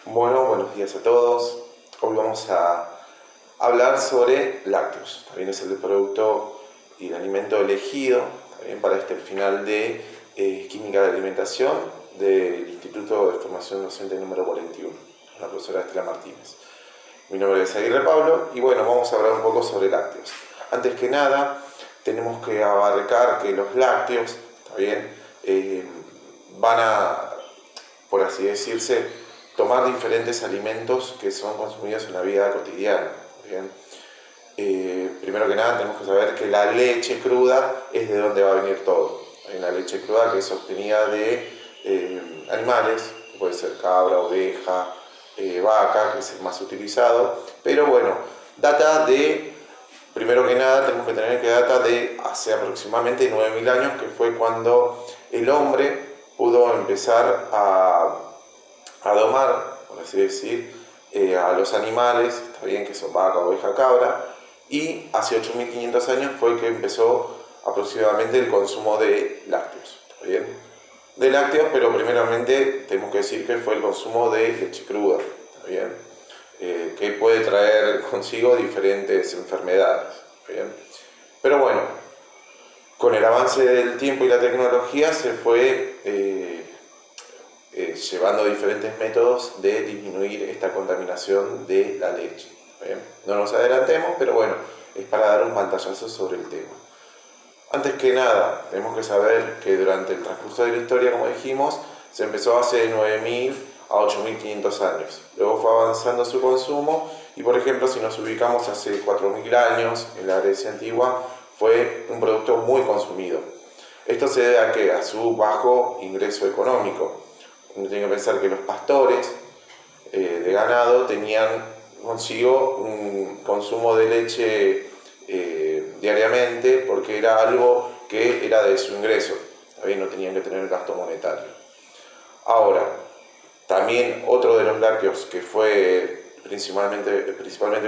Bueno, buenos días a todos. Hoy vamos a hablar sobre lácteos. También es el producto y el alimento elegido también para el final de Química de Alimentación del Instituto de Formación Docente número 41, la profesora Estela Martínez. Mi nombre es Aguirre Pablo y bueno, vamos a hablar un poco sobre lácteos. Antes que nada, tenemos que abarcar que los lácteos, ¿está bien? Van a, por así decirse, tomar diferentes alimentos que son consumidos en la vida cotidiana. ¿Bien? Primero que nada tenemos que saber que la leche cruda es de donde va a venir todo. Hay una leche cruda que es obtenida de animales, puede ser cabra, oveja, vaca, que es el más utilizado, pero bueno, data de, primero que nada tenemos que tener que data de hace aproximadamente 9000 años, que fue cuando el hombre pudo empezar a domar, por así decir, a los animales, está bien, que son vaca, oveja, cabra, y hace 8500 años fue que empezó aproximadamente el consumo de lácteos, ¿está bien? De lácteos, pero primeramente tenemos que decir que fue el consumo de leche cruda, ¿está bien? Que puede traer consigo diferentes enfermedades, ¿está bien? Pero bueno, con el avance del tiempo y la tecnología se fue llevando diferentes métodos de disminuir esta contaminación de la leche. ¿Bien? No nos adelantemos, pero bueno, es para dar un pantallazo sobre el tema. Antes que nada, tenemos que saber que durante el transcurso de la historia, como dijimos, se empezó hace 9000 a 8500 años. Luego fue avanzando su consumo y, por ejemplo, si nos ubicamos hace 4000 años, en la Grecia antigua, fue un producto muy consumido. Esto se debe a que a su bajo ingreso económico. Uno tiene que pensar que los pastores de ganado tenían consigo un consumo de leche diariamente porque era algo que era de su ingreso, ¿sabes? No tenían que tener gasto monetario. Ahora, también otro de los lácteos que fue principalmente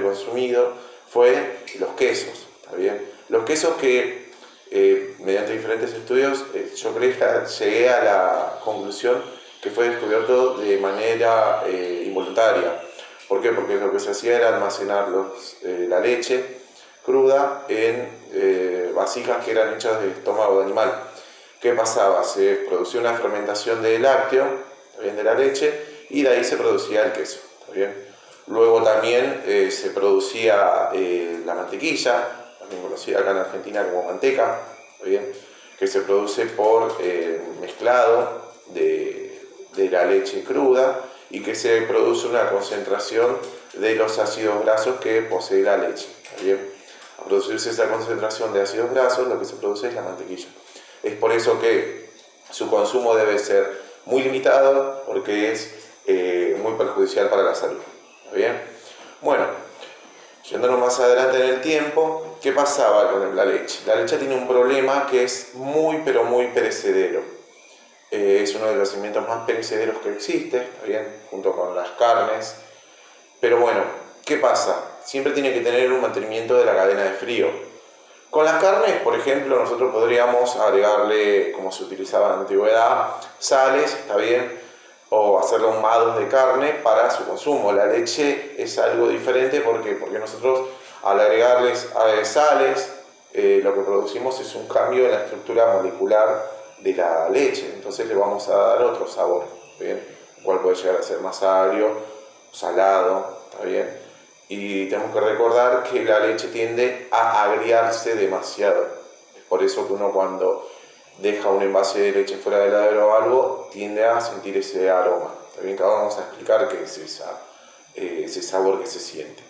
consumido fue los quesos, ¿está bien? Los quesos que mediante diferentes estudios yo creo que llegué a la conclusión que fue descubierto de manera involuntaria. ¿Por qué? Porque lo que se hacía era almacenar la leche cruda en vasijas que eran hechas de estómago de animal. ¿Qué pasaba? Se producía una fermentación de lácteo, ¿bien? De la leche, y de ahí se producía el queso, ¿está bien? Luego también se producía la mantequilla, también conocida acá en Argentina como manteca, ¿está bien? Que se produce por mezclado de la leche cruda y que se produce una concentración de los ácidos grasos que posee la leche, ¿está bien? Al producirse esa concentración de ácidos grasos, lo que se produce es la mantequilla. Es por eso que su consumo debe ser muy limitado, porque es muy perjudicial para la salud, ¿está bien? Bueno, yéndonos más adelante en el tiempo, ¿qué pasaba con la leche? La leche tiene un problema que es muy, pero muy perecedero. Es uno de los alimentos más perecederos que existe, ¿está bien? Junto con las carnes. Pero bueno, ¿qué pasa? Siempre tiene que tener un mantenimiento de la cadena de frío. Con las carnes, por ejemplo, nosotros podríamos agregarle, como se utilizaba en la antigüedad, sales, ¿está bien? O hacerle ahumados de carne para su consumo. La leche es algo diferente porque nosotros al agregarles sales, lo que producimos es un cambio en la estructura molecular de la leche, entonces le vamos a dar otro sabor, ¿bien? El cual puede llegar a ser más agrio, salado, ¿está bien? Y tenemos que recordar que la leche tiende a agriarse demasiado. Es por eso que uno cuando deja un envase de leche fuera del heladero o algo, tiende a sentir ese aroma. También ahora vamos a explicar qué es ese sabor que se siente.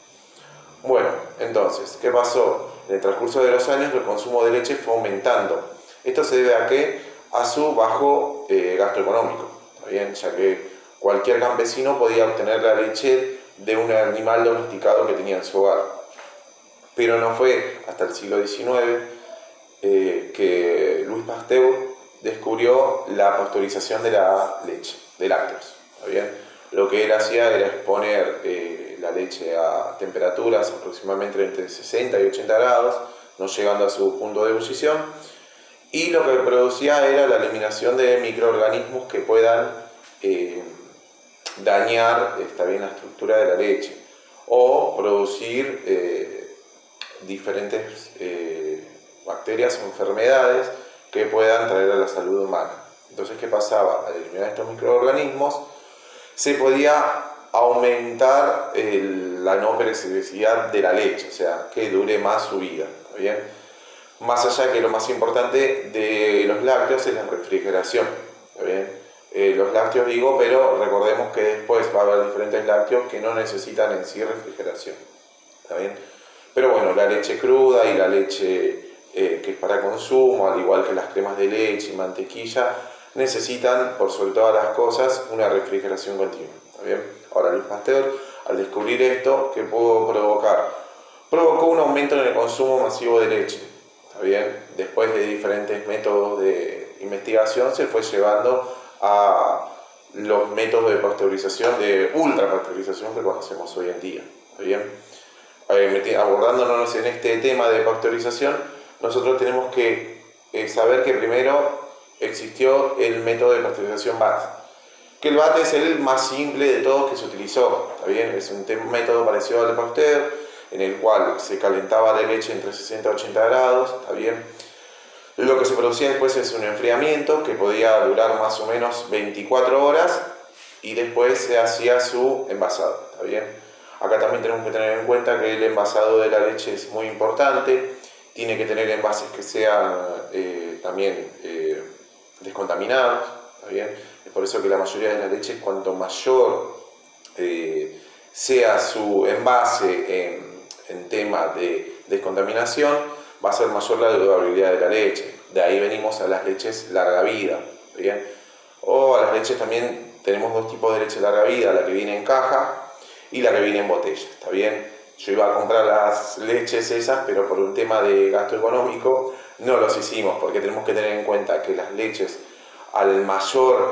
Bueno, entonces, ¿qué pasó? En el transcurso de los años el consumo de leche fue aumentando. Esto se debe a qué? A su bajo gasto económico, ¿está bien? Ya que cualquier campesino podía obtener la leche de un animal domesticado que tenía en su hogar. Pero no fue hasta el siglo XIX que Louis Pasteur descubrió la pasteurización de la leche, de lácteos, ¿está bien? Lo que él hacía era exponer la leche a temperaturas aproximadamente entre 60 y 80 grados, no llegando a su punto de ebullición, y lo que producía era la eliminación de microorganismos que puedan dañar, está bien, la estructura de la leche o producir diferentes bacterias o enfermedades que puedan traer a la salud humana. Entonces, ¿qué pasaba? Al eliminar estos microorganismos se podía aumentar la no perecibilidad de la leche, o sea, que dure más su vida, ¿está bien? Más allá que lo más importante de los lácteos es la refrigeración, ¿está bien? Los lácteos digo, pero recordemos que después va a haber diferentes lácteos que no necesitan en sí refrigeración, ¿está bien? Pero bueno, la leche cruda y la leche que es para consumo, al igual que las cremas de leche y mantequilla, necesitan, por sobre todas las cosas, una refrigeración continua, ¿está bien? Ahora, Louis Pasteur, al descubrir esto, ¿qué pudo provocar? Provocó un aumento en el consumo masivo de leche, ¿está bien? Después de diferentes métodos de investigación, se fue llevando a los métodos de pasteurización, de ultrapasteurización que conocemos hoy en día, ¿está bien? Abordándonos en este tema de pasteurización, nosotros tenemos que saber que primero existió el método de pasteurización BAT, que el BAT es el más simple de todos que se utilizó, ¿está bien? Es un método parecido al de Pasteur, en el cual se calentaba la leche entre 60 y 80 grados, ¿está bien? Lo que se producía después es un enfriamiento que podía durar más o menos 24 horas y después se hacía su envasado, ¿está bien? Acá también tenemos que tener en cuenta que el envasado de la leche es muy importante, tiene que tener envases que sean también descontaminados, ¿está bien? Es por eso que la mayoría de las leches, cuanto mayor sea su envase en tema de descontaminación, va a ser mayor la durabilidad de la leche. De ahí venimos a las leches larga vida, ¿está bien? O a las leches también tenemos dos tipos de leche larga vida, la que viene en caja y la que viene en botella, ¿está bien? Yo iba a comprar las leches esas, pero por un tema de gasto económico no los hicimos, porque tenemos que tener en cuenta que las leches al mayor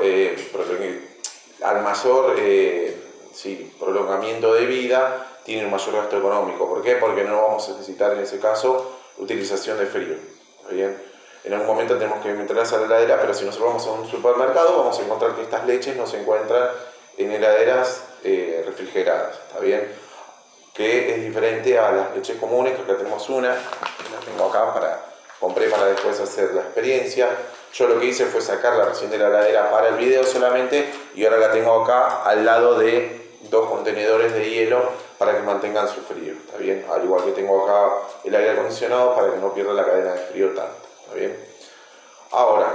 prolongamiento de vida tienen un mayor gasto económico. ¿Por qué? Porque no vamos a necesitar en ese caso utilización de frío, ¿está bien? En algún momento tenemos que meterlas a la heladera, pero si nosotros vamos a un supermercado vamos a encontrar que estas leches no se encuentran en heladeras refrigeradas, ¿está bien? Que es diferente a las leches comunes, que acá tenemos una, la tengo acá, compré para después hacer la experiencia. Yo lo que hice fue sacarla recién de la heladera para el video solamente y ahora la tengo acá al lado de dos contenedores de hielo para que mantengan su frío, ¿está bien? Al igual que tengo acá el aire acondicionado para que no pierda la cadena de frío tanto, ¿está bien? Ahora,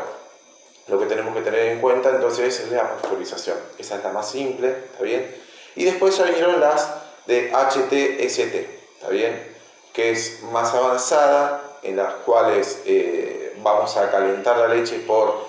lo que tenemos que tener en cuenta entonces es la pasteurización. Esa es la más simple, ¿está bien? Y después ya vinieron las de HTST, ¿está bien? Que es más avanzada, en las cuales vamos a calentar la leche por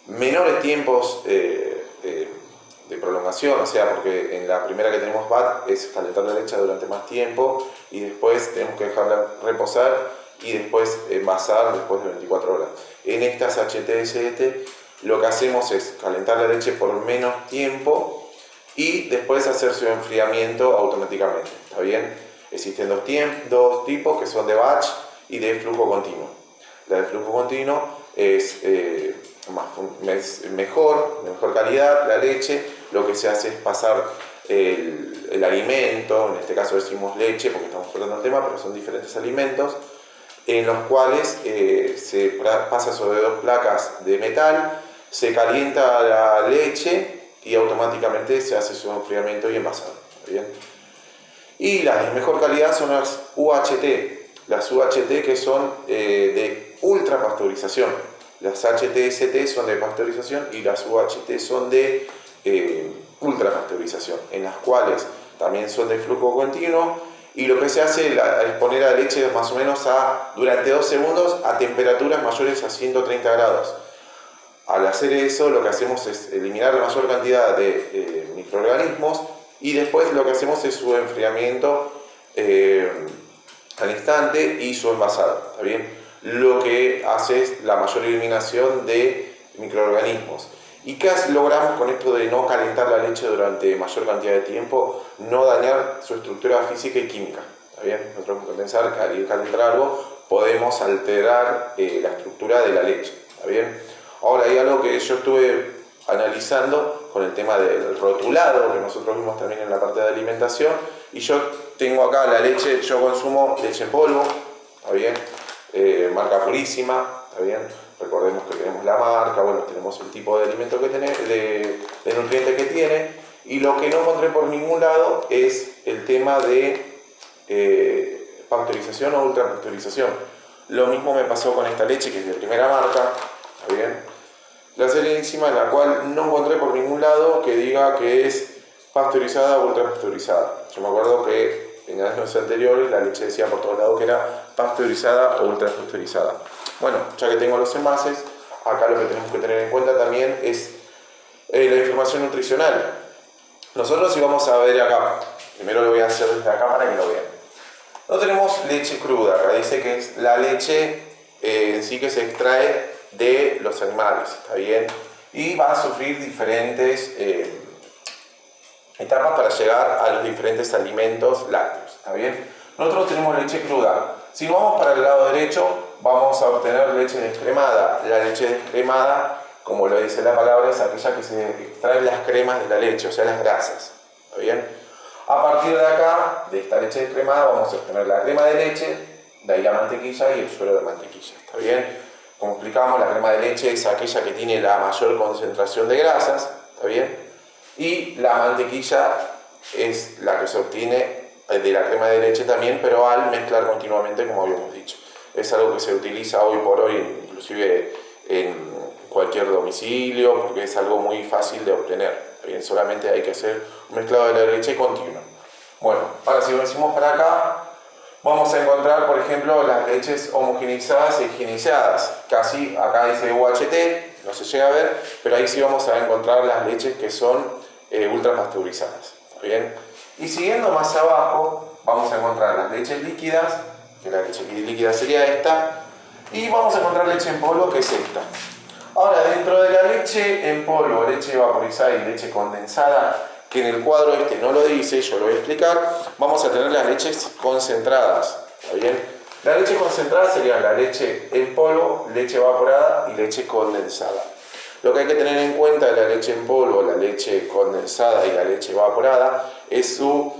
menores tiempos de prolongación, o sea, porque en la primera que tenemos BAT es calentar la leche durante más tiempo y después tenemos que dejarla reposar y después envasar después de 24 horas. En estas HTST lo que hacemos es calentar la leche por menos tiempo y después hacer su enfriamiento automáticamente, ¿está bien? Existen dos tipos que son de batch y de flujo continuo. La de flujo continuo es mejor calidad la leche. Lo que se hace es pasar el alimento, en este caso decimos leche porque estamos tratando el tema, pero son diferentes alimentos, en los cuales se pasa sobre dos placas de metal, se calienta la leche y automáticamente se hace su enfriamiento y envasado, ¿bien? Y las de mejor calidad son las UHT, que son de ultra pasteurización. Las HTST son de pasteurización y las UHT son de ultra pasteurización, en las cuales también son de flujo continuo. Y lo que se hace es poner a la leche más o menos durante 2 segundos a temperaturas mayores a 130 grados. Al hacer eso, lo que hacemos es eliminar la mayor cantidad de microorganismos y después lo que hacemos es su enfriamiento al instante y su envasado, ¿está bien? Lo que hace es la mayor eliminación de microorganismos. ¿Y qué logramos con esto de no calentar la leche durante mayor cantidad de tiempo? No dañar su estructura física y química, ¿está bien? Nosotros tenemos que pensar que al calentar algo podemos alterar la estructura de la leche, ¿está bien? Ahora hay algo que yo estuve analizando con el tema del rotulado, que nosotros vimos también en la parte de alimentación. Y yo tengo acá la leche, yo consumo leche en polvo, ¿está bien? Marca Purísima, ¿está bien? Recordemos que tenemos la marca, bueno, tenemos el tipo de alimento que tiene, de nutrientes que tiene. Y lo que no encontré por ningún lado es el tema de pasteurización o ultrapasteurización. Lo mismo me pasó con esta leche, que es de primera marca, ¿está bien? La Serenísima, en la cual no encontré por ningún lado que diga que es pasteurizada o ultrapasteurizada. Yo me acuerdo que en años anteriores la leche decía por todos lados que era pasteurizada o ultrapasteurizada. Bueno, ya que tengo los envases, acá lo que tenemos que tener en cuenta también es la información nutricional. Nosotros, si vamos a ver acá, primero lo voy a hacer desde acá para que lo vean. No tenemos leche cruda, acá dice que es la leche en sí que se extrae de los animales, ¿está bien? Y va a sufrir diferentes etapas para llegar a los diferentes alimentos lácteos, ¿está bien? Nosotros tenemos leche cruda. Si vamos para el lado derecho, vamos a obtener leche descremada. La leche descremada, como lo dice la palabra, es aquella que se extrae las cremas de la leche, o sea, las grasas, ¿está bien? A partir de acá, de esta leche descremada, vamos a obtener la crema de leche, de ahí la mantequilla y el suero de mantequilla, ¿está bien? Como explicamos, la crema de leche es aquella que tiene la mayor concentración de grasas, ¿está bien? Y la mantequilla es la que se obtiene de la crema de leche también, pero al mezclar continuamente, como habíamos dicho. Es algo que se utiliza hoy por hoy, inclusive en cualquier domicilio, porque es algo muy fácil de obtener. Bien, solamente hay que hacer un mezclado de la leche continuo. Bueno, ahora si decimos para acá, vamos a encontrar, por ejemplo, las leches homogeneizadas e higienizadas. Casi acá dice UHT, no se llega a ver, pero ahí sí vamos a encontrar las leches que son ultrapasteurizadas. ¿Bien? Y siguiendo más abajo, vamos a encontrar las leches líquidas, que la leche líquida sería esta, y vamos a encontrar leche en polvo, que es esta. Ahora, dentro de la leche en polvo, leche vaporizada y leche condensada, que en el cuadro este no lo dice, yo lo voy a explicar, vamos a tener las leches concentradas, ¿está bien? La leche concentrada sería la leche en polvo, leche evaporada y leche condensada. Lo que hay que tener en cuenta de la leche en polvo, la leche condensada y la leche evaporada es su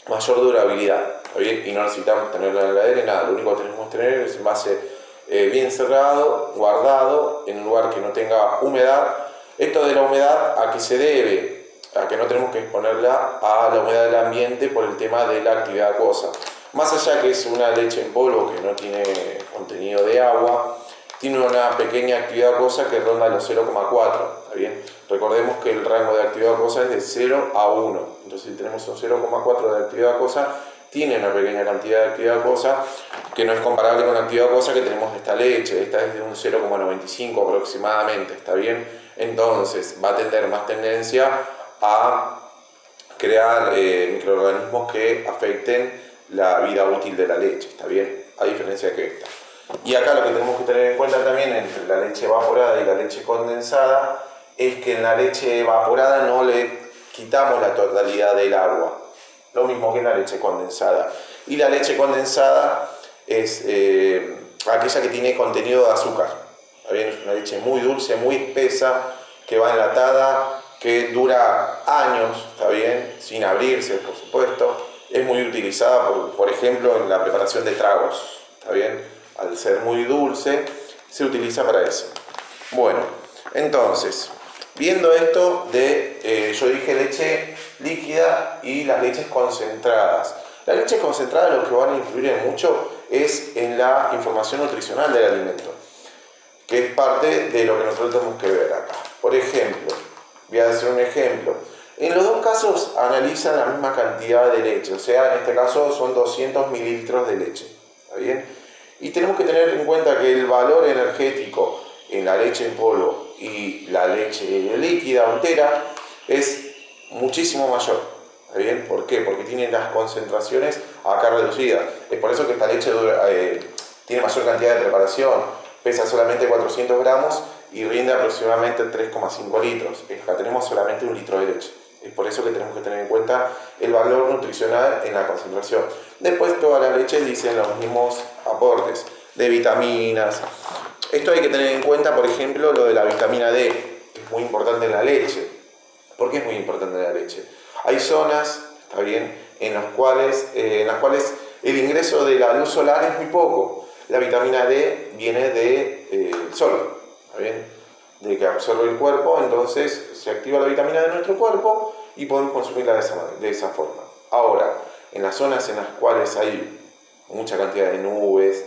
mayor durabilidad, ¿está bien? Y no necesitamos tenerla en la heladera, nada, lo único que tenemos que tener es un envase bien cerrado, guardado, en un lugar que no tenga humedad. Esto de la humedad, ¿a qué se debe? A que no tenemos que exponerla a la humedad del ambiente por el tema de la actividad acuosa. Más allá que es una leche en polvo que no tiene contenido de agua, tiene una pequeña actividad acuosa que ronda los 0,4, ¿está bien? Recordemos que el rango de actividad acuosa es de 0 a 1, entonces si tenemos un 0,4 de actividad acuosa, tiene una pequeña cantidad de actividad acuosa que no es comparable con la actividad acuosa que tenemos de esta leche. Esta es de un 0,95 aproximadamente, ¿está bien? Entonces va a tener más tendencia a crear microorganismos que afecten la vida útil de la leche, ¿está bien? A diferencia que esta. Y acá lo que tenemos que tener en cuenta también entre la leche evaporada y la leche condensada es que en la leche evaporada no le quitamos la totalidad del agua, lo mismo que en la leche condensada. Y la leche condensada es aquella que tiene contenido de azúcar, ¿está bien? Es una leche muy dulce, muy espesa, que va enlatada, que dura años, ¿está bien? Sin abrirse, por supuesto. Es muy utilizada, por ejemplo, en la preparación de tragos, ¿está bien? Al ser muy dulce, se utiliza para eso. Bueno, entonces, viendo esto de, yo dije leche líquida y las leches concentradas. Las leches concentradas lo que van a influir en mucho es en la información nutricional del alimento, que es parte de lo que nosotros tenemos que ver acá. Por ejemplo, voy a hacer un ejemplo. En los dos casos analizan la misma cantidad de leche, o sea, en este caso son 200 mililitros de leche, ¿está bien? Y tenemos que tener en cuenta que el valor energético en la leche en polvo y la leche líquida entera es muchísimo mayor, ¿está bien? ¿Por qué? Porque tiene las concentraciones acá reducidas. Es por eso que esta leche tiene mayor cantidad de preparación, pesa solamente 400 gramos y rinde aproximadamente 3,5 litros. Acá tenemos solamente 1 litro de leche. Es por eso que tenemos que tener en cuenta el valor nutricional en la concentración. Después todas las leches dicen los mismos aportes de vitaminas. Esto hay que tener en cuenta, por ejemplo, lo de la vitamina D, que es es muy importante en la leche. ¿Por qué es muy importante en la leche? Hay zonas, está bien, en las cuales el ingreso de la luz solar es muy poco. La vitamina D viene del sol, ¿está bien? De que absorbe el cuerpo, entonces se activa la vitamina D de nuestro cuerpo y podemos consumirla de esa forma. Ahora, en las zonas en las cuales hay mucha cantidad de nubes,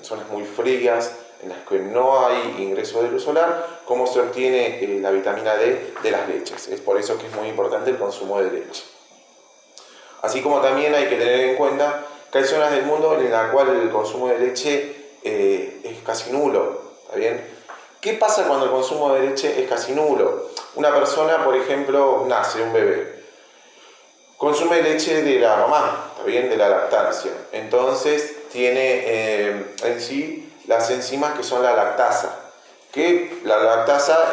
zonas muy frías, en las que no hay ingreso de luz solar, ¿cómo se obtiene la vitamina D de las leches? Es por eso que es muy importante el consumo de leche. Así como también hay que tener en cuenta que hay zonas del mundo en las cuales el consumo de leche es casi nulo, ¿está bien? ¿Qué pasa cuando el consumo de leche es casi nulo? Una persona, por ejemplo, nace un bebé, consume leche de la mamá, ¿está bien? De la lactancia. Entonces tiene en sí las enzimas que son la lactasa. Que la lactasa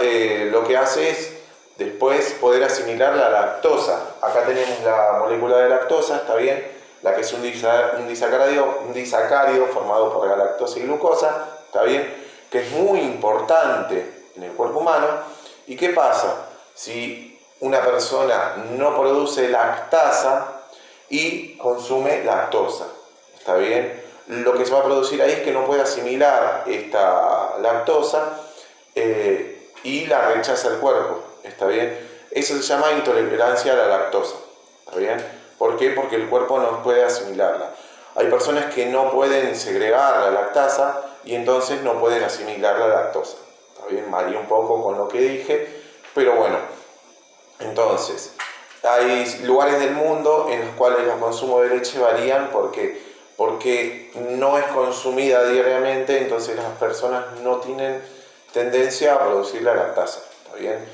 lo que hace es después poder asimilar la lactosa. Acá tenemos la molécula de lactosa, ¿está bien? La que es un disacárido formado por la lactosa y glucosa, ¿está bien? Que es muy importante en el cuerpo humano. ¿Y qué pasa? Si una persona no produce lactasa y consume lactosa, ¿está bien? Lo que se va a producir ahí es que no puede asimilar esta lactosa y la rechaza el cuerpo, ¿está bien? Eso se llama intolerancia a la lactosa, ¿está bien? ¿Por qué? Porque el cuerpo no puede asimilarla. Hay personas que no pueden segregar la lactasa y entonces no pueden asimilar la lactosa, ¿está bien? Varié un poco con lo que dije, pero bueno, entonces hay lugares del mundo en los cuales los consumos de leche varían porque no es consumida diariamente, entonces las personas no tienen tendencia a producir la lactasa, ¿está bien?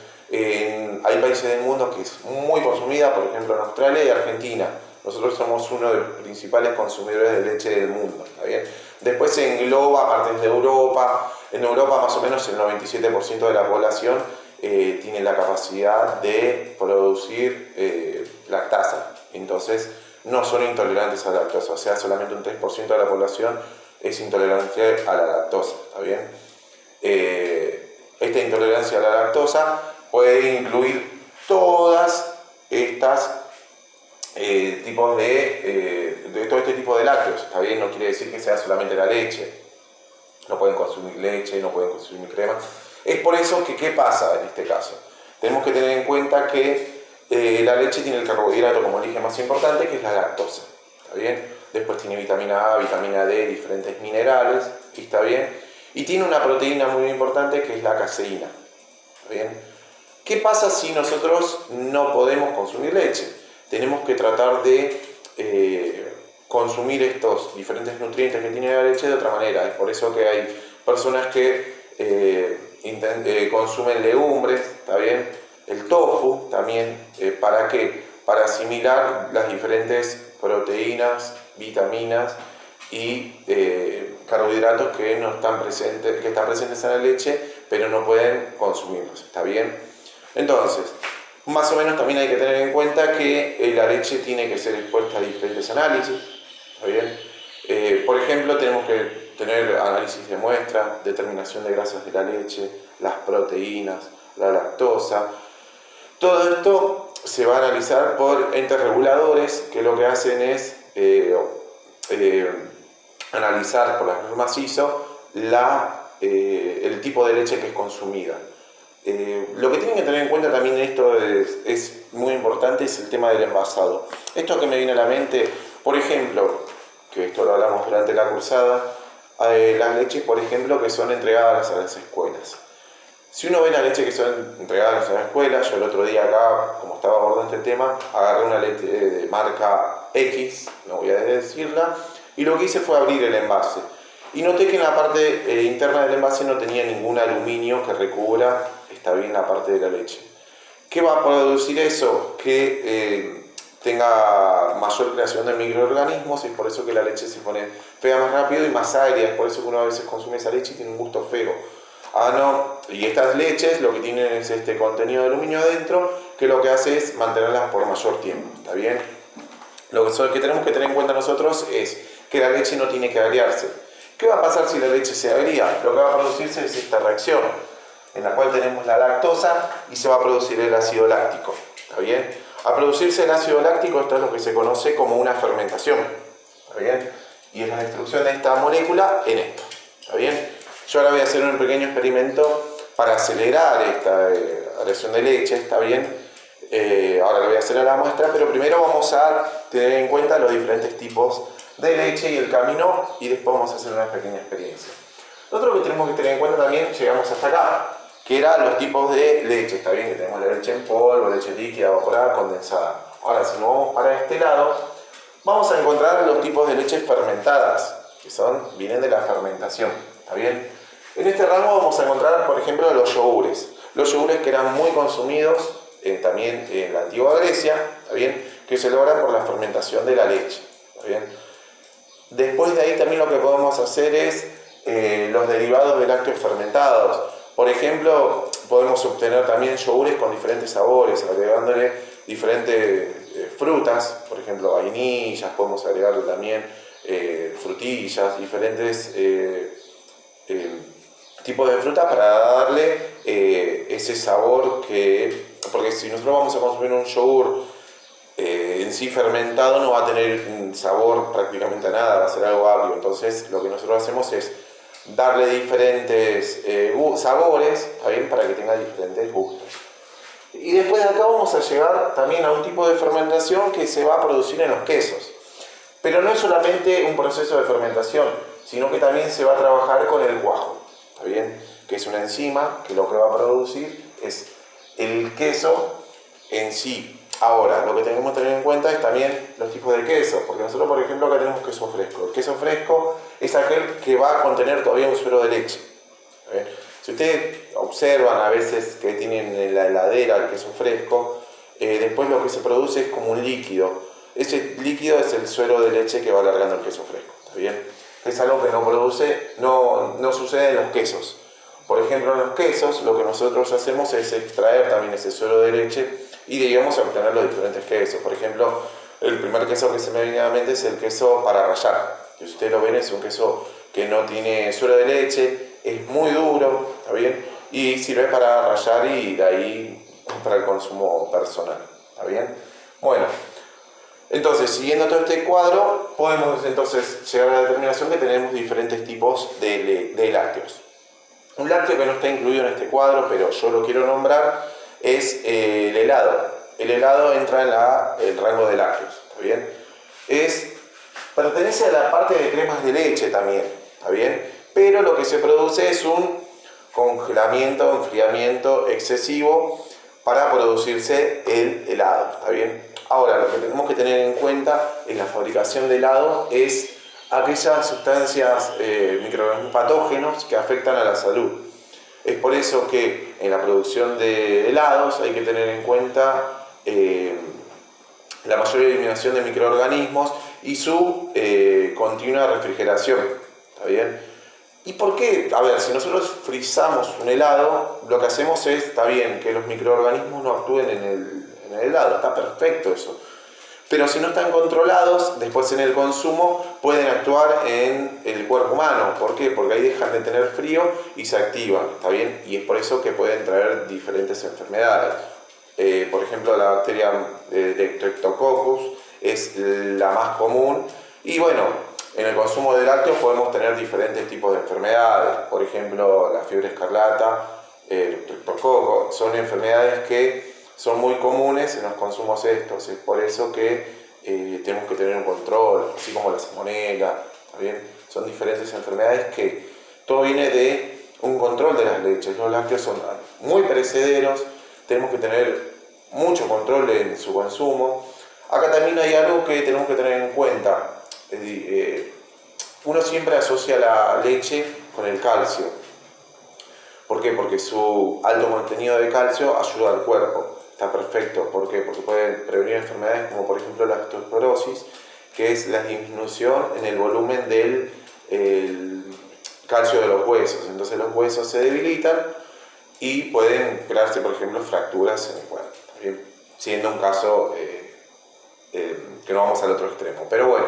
Hay países del mundo que es muy consumida, por ejemplo en Australia y Argentina. Nosotros somos uno de los principales consumidores de leche del mundo, ¿está bien? Después se engloba partes de Europa. En Europa más o menos el 97% de la población tiene la capacidad de producir lactasa. Entonces no son intolerantes a la lactosa, o sea, solamente un 3% de la población es intolerante a la lactosa, ¿está bien? Esta intolerancia a la lactosa puede incluir todas estas tipos de todo este tipo de lácteos, ¿está bien? No quiere decir que sea solamente la leche, no pueden consumir leche, no pueden consumir crema. Es por eso que, ¿qué pasa en este caso? Tenemos que tener en cuenta que la leche tiene el carbohidrato como origen más importante, que es la lactosa, ¿está bien? Después tiene vitamina A, vitamina D, diferentes minerales, ¿está bien? Y tiene una proteína muy importante que es la caseína, ¿está bien? ¿Qué pasa si nosotros no podemos consumir leche? Tenemos que tratar de consumir estos diferentes nutrientes que tiene la leche de otra manera. Es por eso que hay personas que consumen legumbres, ¿está bien? El tofu también, ¿para qué? Para asimilar las diferentes proteínas, vitaminas y carbohidratos que no están presentes, que están presentes en la leche, pero no pueden consumirlos, ¿está bien? Entonces, más o menos también hay que tener en cuenta que la leche tiene que ser expuesta a diferentes análisis, ¿está bien? Por ejemplo, tenemos que tener análisis de muestra, determinación de grasas de la leche, las proteínas, la lactosa. Todo esto se va a analizar por entes reguladores que lo que hacen es analizar por las normas ISO el tipo de leche que es consumida. Lo que tienen que tener en cuenta también esto es muy importante, es el tema del envasado. Esto que me viene a la mente, por ejemplo, que esto lo hablamos durante la cursada, las leches, por ejemplo, que son entregadas a las escuelas. Si uno ve la leche que son entregadas a las escuelas, yo el otro día acá, como estaba abordando este tema, agarré una leche de marca X, no voy a decirla, y lo que hice fue abrir el envase. Y noté que en la parte interna del envase no tenía ningún aluminio que recubra, está bien, la parte de la leche. ¿Qué va a producir eso? Que tenga mayor creación de microorganismos, y es por eso que la leche se pone fea más rápido y más agria, es por eso que uno a veces consume esa leche y tiene un gusto feo. Y estas leches lo que tienen es este contenido de aluminio adentro, que lo que hace es mantenerlas por mayor tiempo, ¿está bien? Lo que tenemos que tener en cuenta nosotros es que la leche no tiene que agriarse. ¿Qué va a pasar si la leche se agría? Lo que va a producirse es esta reacción. en la cual tenemos la lactosa y se va a producir el ácido láctico. ¿Está bien? Al producirse el ácido láctico, esto es lo que se conoce como una fermentación. ¿Está bien? Y es la destrucción de esta molécula en esto. ¿Está bien? Yo ahora voy a hacer un pequeño experimento para acelerar esta reacción de leche. ¿Está bien? Ahora lo voy a hacer a la muestra, pero primero vamos a tener en cuenta los diferentes tipos de leche y el camino, y después vamos a hacer una pequeña experiencia. Lo otro que tenemos que tener en cuenta también, llegamos hasta acá, que eran los tipos de leche. Está bien que tenemos la leche en polvo, leche líquida, evaporada, condensada. Ahora, si nos vamos para este lado, vamos a encontrar los tipos de leches fermentadas, que vienen de la fermentación. ¿Está bien? En este rango vamos a encontrar, por ejemplo, los yogures. Los yogures que eran muy consumidos también en la antigua Grecia, ¿está bien? Que se logran por la fermentación de la leche. ¿Está bien? Después de ahí también lo que podemos hacer es los derivados de lácteos fermentados. Por ejemplo, podemos obtener también yogures con diferentes sabores, agregándole diferentes frutas, por ejemplo vainillas, podemos agregarle también frutillas, diferentes tipos de frutas para darle ese sabor porque si nosotros vamos a consumir un yogur en sí fermentado, no va a tener un sabor prácticamente a nada, va a ser algo agrio. Entonces lo que nosotros hacemos es darle diferentes sabores, ¿está bien? Para que tenga diferentes gustos. Y después de acá vamos a llegar también a un tipo de fermentación que se va a producir en los quesos. Pero no es solamente un proceso de fermentación, sino que también se va a trabajar con el cuajo, ¿está bien? Que es una enzima que lo que va a producir es el queso en sí. Ahora, lo que tenemos que tener en cuenta es también los tipos de queso, porque nosotros, por ejemplo, acá tenemos queso fresco. El queso fresco es aquel que va a contener todavía un suero de leche. Si ustedes observan a veces que tienen en la heladera el queso fresco, después lo que se produce es como un líquido. Ese líquido es el suero de leche que va alargando el queso fresco. ¿Está bien? Es algo que no sucede en los quesos. Por ejemplo, en los quesos lo que nosotros hacemos es extraer también ese suero de leche y digamos a obtener los diferentes quesos. Por ejemplo, el primer queso que se me viene a la mente es el queso para rallar. Si ustedes lo ven, es un queso que no tiene suero de leche, es muy duro, ¿está bien? Y sirve para rallar y de ahí para el consumo personal, ¿está bien? Bueno, entonces, siguiendo todo este cuadro, podemos entonces llegar a la determinación que tenemos diferentes tipos de lácteos. Un lácteo que no está incluido en este cuadro, pero yo lo quiero nombrar, es el helado. El helado entra en el rango de lácteos, ¿está bien? Pertenece a la parte de cremas de leche también, ¿está bien? Pero lo que se produce es un congelamiento, enfriamiento excesivo para producirse el helado, ¿está bien? Ahora, lo que tenemos que tener en cuenta en la fabricación de helado es aquellas sustancias microorganismos patógenos que afectan a la salud. Es por eso que en la producción de helados hay que tener en cuenta la mayor eliminación de microorganismos y su continua refrigeración. ¿Está bien? ¿Y por qué? A ver, si nosotros frizamos un helado, lo que hacemos es, está bien, que los microorganismos no actúen en el helado, está perfecto eso. Pero si no están controlados, después en el consumo pueden actuar en el cuerpo humano. ¿Por qué? Porque ahí dejan de tener frío y se activan, ¿está bien? Y es por eso que pueden traer diferentes enfermedades. Por ejemplo, la bacteria de Streptococcus es la más común. Y bueno, en el consumo de lácteos podemos tener diferentes tipos de enfermedades. Por ejemplo, la fiebre escarlata, el Streptococo, son enfermedades que son muy comunes en los consumos estos. Es por eso que tenemos que tener un control, así como la salmonela, ¿está bien? Son diferentes enfermedades que todo viene de un control de las leches. Los lácteos son muy perecederos, tenemos que tener mucho control en su consumo. Acá también hay algo que tenemos que tener en cuenta. Uno siempre asocia la leche con el calcio. ¿Por qué? Porque su alto contenido de calcio ayuda al cuerpo. Está perfecto. ¿Por qué? Porque puede prevenir enfermedades como por ejemplo la osteoporosis, que es la disminución en el volumen del calcio de los huesos. Entonces los huesos se debilitan y pueden crearse, por ejemplo, fracturas en el cuerpo. ¿Bien? Siendo un caso que no vamos al otro extremo. Pero bueno,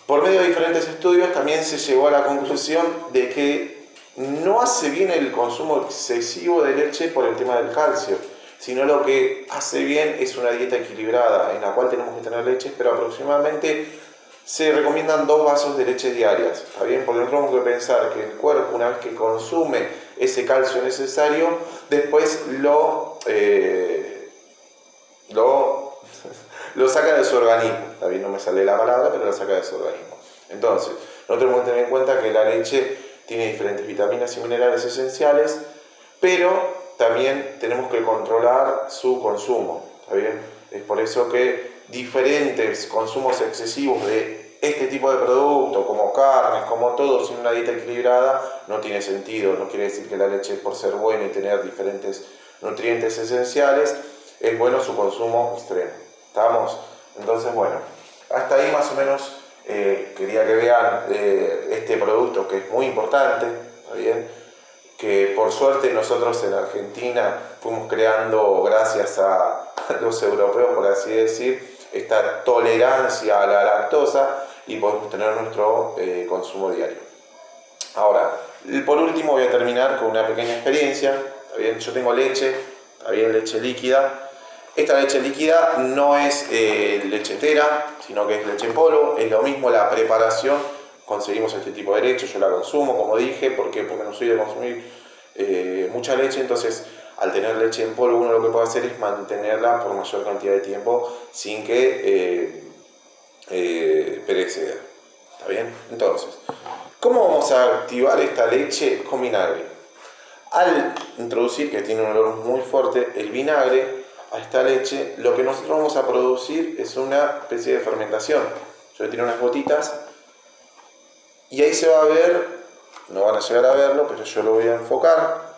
por medio de diferentes estudios también se llegó a la conclusión de que no hace bien el consumo excesivo de leche por el tema del calcio, sino lo que hace bien es una dieta equilibrada en la cual tenemos que tener leche, pero aproximadamente se recomiendan 2 vasos de leche diarias, ¿está bien? Porque nosotros tenemos que pensar que el cuerpo, una vez que consume ese calcio necesario, después lo saca de su organismo, ¿está bien? No me sale la palabra, pero lo saca de su organismo. Entonces, nosotros tenemos que tener en cuenta que la leche tiene diferentes vitaminas y minerales esenciales, pero también tenemos que controlar su consumo, ¿está bien? Es por eso que diferentes consumos excesivos de este tipo de productos, como carnes, como todo, sin una dieta equilibrada, no tiene sentido. No quiere decir que la leche, por ser buena y tener diferentes nutrientes esenciales, es bueno su consumo extremo. ¿Estamos? Entonces, bueno, hasta ahí más o menos quería que vean este producto que es muy importante, ¿está bien? Que por suerte nosotros en Argentina fuimos creando, gracias a los europeos, por así decir, esta tolerancia a la lactosa y podemos tener nuestro consumo diario. Ahora, por último voy a terminar con una pequeña experiencia, ¿está bien? Yo tengo leche, ¿está bien? Leche líquida. Esta leche líquida no es leche entera, sino que es leche en polvo. Es lo mismo la preparación. Conseguimos este tipo de leche, yo la consumo, como dije. ¿Por qué? Porque no soy de consumir mucha leche, entonces al tener leche en polvo uno lo que puede hacer es mantenerla por mayor cantidad de tiempo sin que pereceda. ¿Está bien? Entonces, ¿cómo vamos a activar esta leche con vinagre? Al introducir, que tiene un olor muy fuerte, el vinagre a esta leche, lo que nosotros vamos a producir es una especie de fermentación. Yo le tiro unas gotitas y ahí se va a ver, no van a llegar a verlo, pero yo lo voy a enfocar.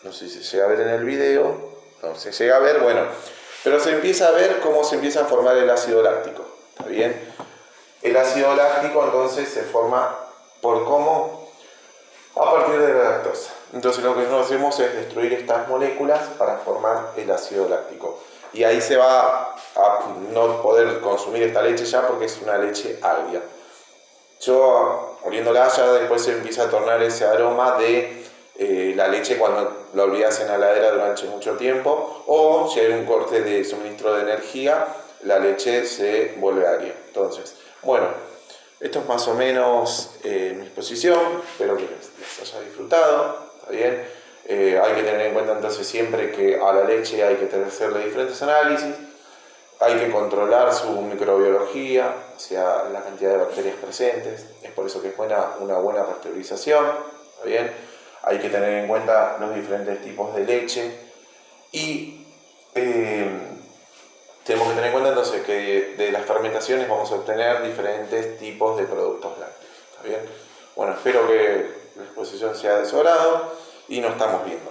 No sé si se llega a ver en el video, no se llega a ver, bueno, pero se empieza a ver cómo se empieza a formar el ácido láctico, ¿está bien? El ácido láctico entonces se forma por cómo, a partir de la lactosa. Entonces lo que nosotros hacemos es destruir estas moléculas para formar el ácido láctico. Y ahí se va a no poder consumir esta leche ya porque es una leche agria. Yo, oliéndola ya, después se empieza a tornar ese aroma de la leche cuando la olvidas en la heladera durante mucho tiempo, o si hay un corte de suministro de energía, la leche se vuelve agria. Entonces, bueno, esto es más o menos mi exposición. Espero que les haya disfrutado. ¿Está bien? Hay que tener en cuenta entonces siempre que a la leche hay que hacerle diferentes análisis. Hay que controlar su microbiología, o sea, la cantidad de bacterias presentes. Es por eso que es buena una buena pasteurización. ¿Está bien? Hay que tener en cuenta los diferentes tipos de leche. Y tenemos que tener en cuenta entonces que de las fermentaciones vamos a obtener diferentes tipos de productos lácteos. ¿Está bien? Bueno, espero que la exposición sea de su agrado y nos estamos viendo.